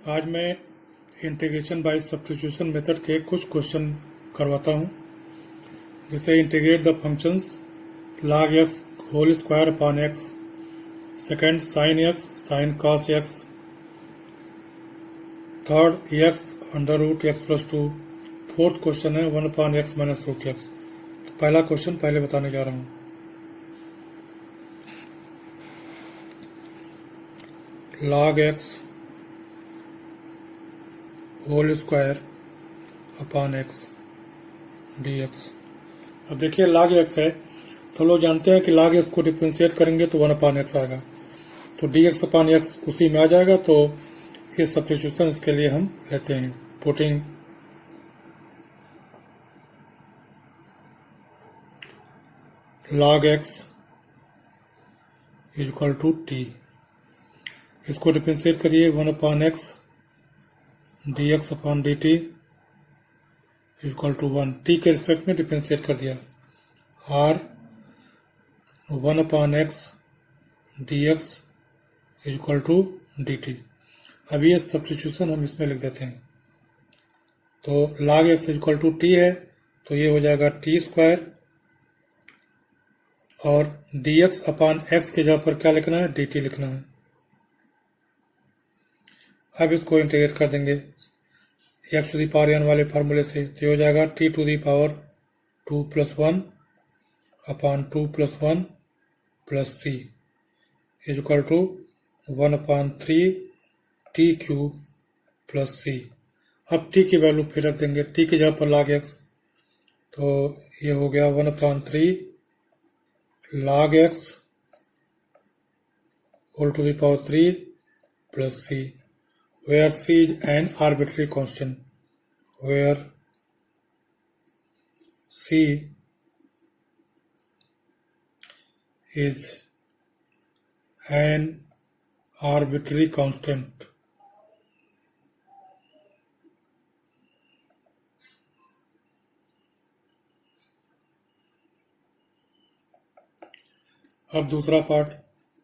आज मैं integration by substitution method के कुछ क्वेश्चन करवाता हूँ। जैसे integrate the functions log x whole square upon x, second sine x sine cos x, third x under root x plus 2, fourth question है 1 upon x minus root x। तो पहला question पहले बताने जा रहा हूँ। log x whole square upon x dx। अब देखिए log x है तो लोग जानते हैं कि log x को डिफरेंशिएट करेंगे तो 1 अपॉन x आएगा, तो dx अपॉन x उसी में आ जाएगा। तो ये सब्स्टिट्यूशन इसके लिए हम लेते हैं। Putting log x is equal to t, इसको डिफरेंशिएट करिए 1 upon x dx upon dt is equal to 1। t के रिस्पेक्ट में डिफरेंशिएट कर दिया। r 1 upon x dx is equal to dt। अब ये सब्स्टिट्यूशन हम इसमें लिख देते हैं। तो log x is equal to t है तो ये हो जाएगा t स्क्वायर, और dx अपॉन x के जगह पर क्या लिखना है, dt लिखना है। अब इसको इंटीग्रेट कर देंगे x to the power n वाले फार्मूले से, तो ये हो जाएगा t to the power 2 plus 1 upon 2 plus 1 plus c is equal to 1 upon 3 t cube plus c। अब t की वैल्यू फिर रख देंगे, t की जगह पर log x, तो ये हो गया 1 upon 3 log x whole to the power 3 plus c, where c is an arbitrary constant, where c is an arbitrary constant। अब दूसरा part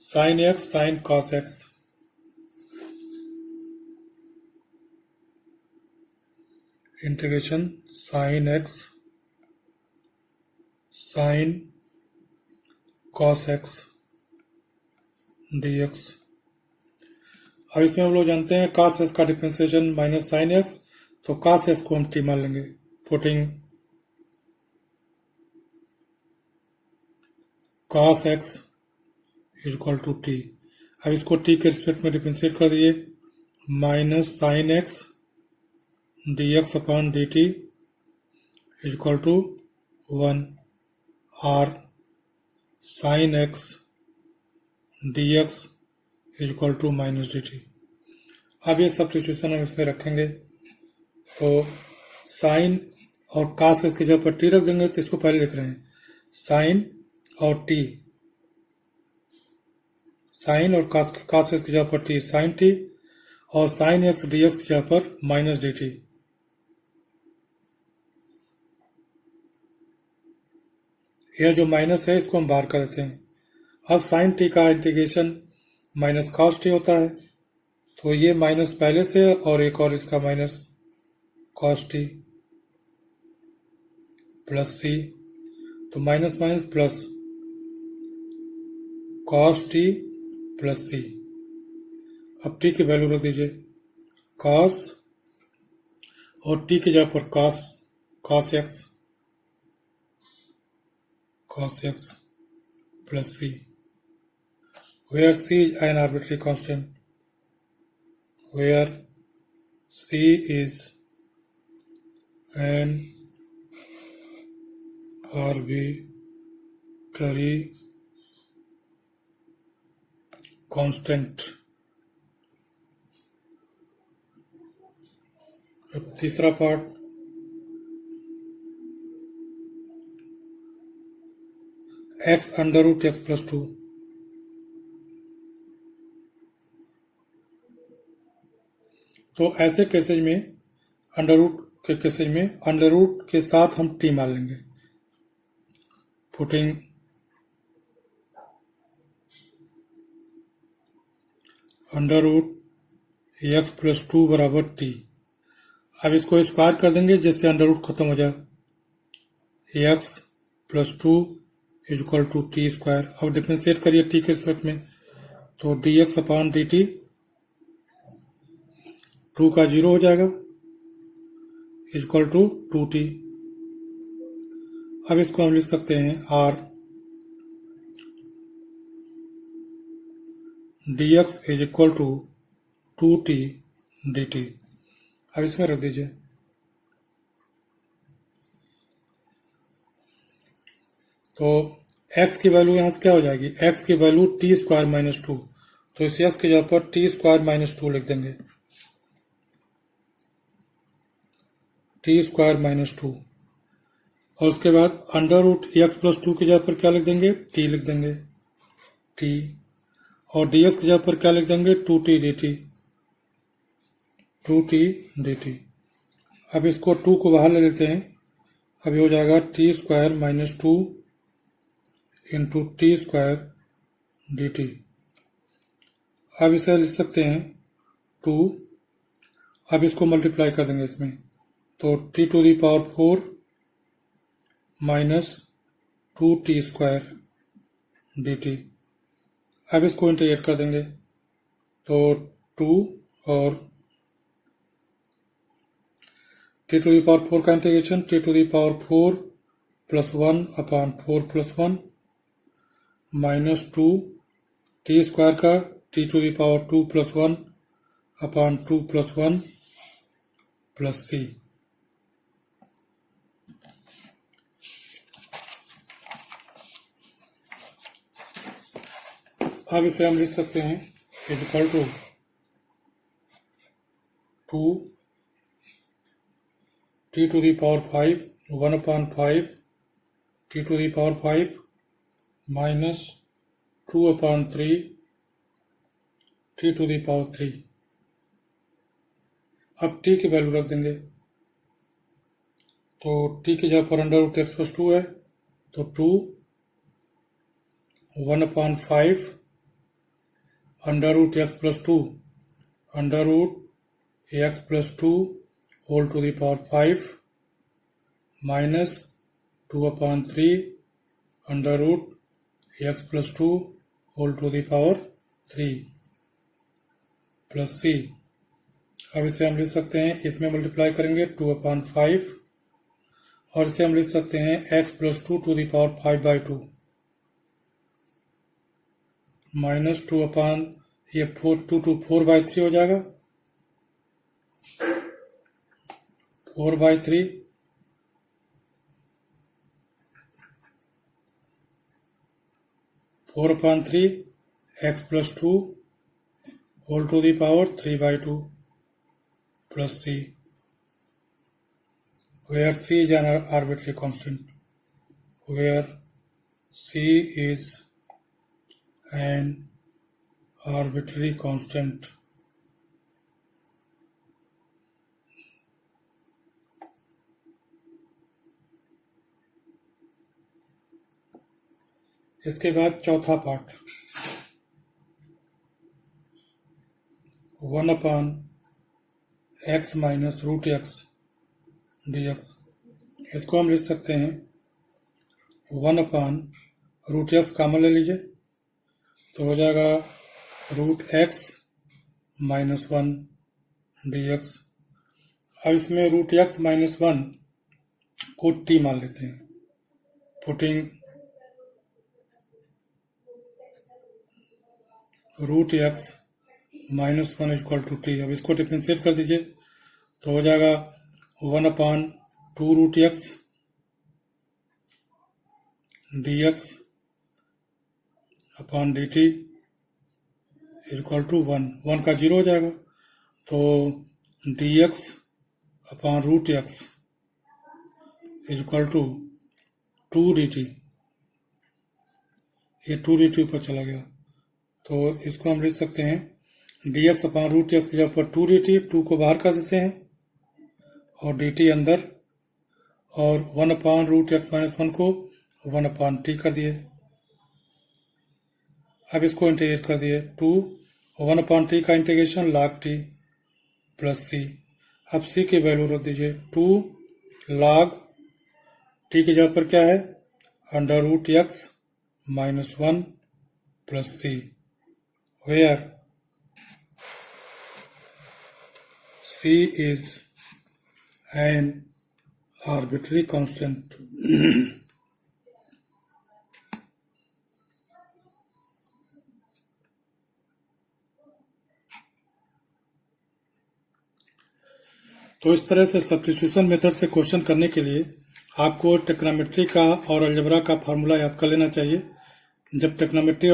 sine x sine cos x। Integration sine x sine cos x dx। अब इसमें हम लोग जानते हैं cos x का differentiation minus sine x, तो cos x को हम t मान लेंगे। Putting cos x is equal to t। अब इसको t के रिस्पेक्ट में डिफरेंशिएट कर दिए, minus sine x dx upon dt is equal to 1, r sine x dx is equal to minus dt। अब ये सब्स्टिट्यूशन हम इसमें रखेंगे, तो साइन और cos x की जगह पर t रख देंगे, तो इसको पहले लिख रहे हैं साइन और t, साइन और cos x की जगह पर t साइन t, और साइन x dx की जगह पर माइनस dt। यह जो माइनस है इसको हम बाहर कर देते हैं। अब साइन t का इंटीग्रेशन माइनस cos t होता है, तो ये माइनस पहले से और एक और इसका minus cos t plus c, तो minus minus plus cos t plus c। अब t की वैल्यू रख दीजिए, cos और t की जगह पर cos x plus c, where c is an arbitrary constant, where c is an arbitrary constant। अब तीसरा part x under root x plus 2। तो ऐसे केसेज में अंडर रूट के केसेज में अंडर रूट के साथ हम t मान लेंगे। Putting under root x plus 2 बराबर टी। अब इसको स्क्वायर कर देंगे जिससे अंडर रूट खत्म हो जाए। X plus 2 is equal to t square. अब डिफ्रेंशिएट करिए टी के रिस्पेक्ट में, तो d x upon d t 2 का 0 हो जाएगा इज इक्वल टू 2t। अब इसको हम लिख सकते हैं or d x is equal to 2t dt। अब इसमें रख दीजिए। तो x की वैल्यू यहाँ से क्या हो जाएगी, x की वैल्यू टी स्क्वायर माइनस 2, तो इस x की जगह पर टी स्क्वायर माइनस 2 लिख देंगे, टी स्क्वायर माइनस 2। और उसके बाद अंडर रूट एक्स प्लस 2 की जगह पर क्या लिख देंगे, टी लिख देंगे, टी। और डी एक्स की जगह पर क्या लिख देंगे, 2t dt, 2t dt। अब इसको 2 को बाहर ले लेते हैं। अब ये हो जाएगा T square minus 2 into T square d t. अब इसे लिख सकते हैं 2। अब इसको मल्टीप्लाई कर देंगे इसमें, तो t to the power 4 minus 2t square d t. अब इसको इंटीग्रेट कर देंगे, तो 2 और टी टू दी पावर 4 का integration T to the power 4 plus 1 upon 4 plus 1 minus 2 T square का T to the power 2 plus 1 upon 2 plus 1 plus C. अब इसे हम लिख सकते हैं is equal to 2 T to the power 5 1 upon 5 T to the power 5 minus 2 upon 3 T to the power 3। अब T की value रख देंगे, तो टी की जगह पर अंडर रूट एक्स प्लस 2 है, तो 2 1 upon 5 under root x plus 2 under root x plus 2 whole to the power 5 minus 2 upon 3 under root x plus 2 whole to the power 3 plus C. अब इसे हम लिख सकते हैं, इसमें मल्टीप्लाई करेंगे 2 अपॉन 5, और इसे हम लिख सकते हैं x plus 2 to the power 5/2 minus 2 upon ये 4/3 हो जाएगा, 4/3 4 upon 3 x plus 2 whole to the power 3/2 plus c, where c is an arbitrary constant, where c is an arbitrary constant। इसके बाद चौथा part 1 upon x minus root x d x. इसको हम लिख सकते हैं 1 अपॉन रूट एक्स कॉमन ले लीजिए, तो हो जाएगा root x minus 1 d x. अब इसमें रूट एक्स माइनस 1 को टी मान लेते हैं, putting root x minus 1 equal to t. अब इसको डिफ्रेंशिएट कर दीजिए, तो हो जाएगा 1 upon 2 root x d x upon d t equal to 1 का 0 हो जाएगा, तो d x upon root x equal to 2 d t. ये 2 डी टी ऊपर चला गया, तो इसको हम लिख सकते हैं d x upon root x की जगह पर 2 डी टी, 2 को बाहर कर देते हैं और डी टी अंदर, और 1 अपॉन रूट एक्स माइनस 1 को 1 अपॉन टी कर दिए। अब इसको इंटीग्रेट कर दिए, 1 अपॉन टी का integration log T plus C. अब सी की वैल्यू रख दीजिए 2 log टी की जगह पर क्या है under root x minus 1 plus c, where c is an arbitrary constant. तो इस तरह से सब्स्टिट्यूशन मेथड से क्वेश्चन करने के लिए आपको ट्रिग्नोमेट्री का और अलजेब्रा का फार्मूला याद कर लेना चाहिए। जब ट्रिग्नोमेट्री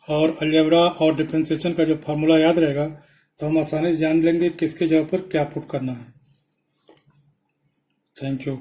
और अलजेब्रा और डिफरेंशिएशन का जो फार्मूला याद रहेगा तो हम आसानी से जान लेंगे किसके जगह पर क्या पुट करना है। Thank you.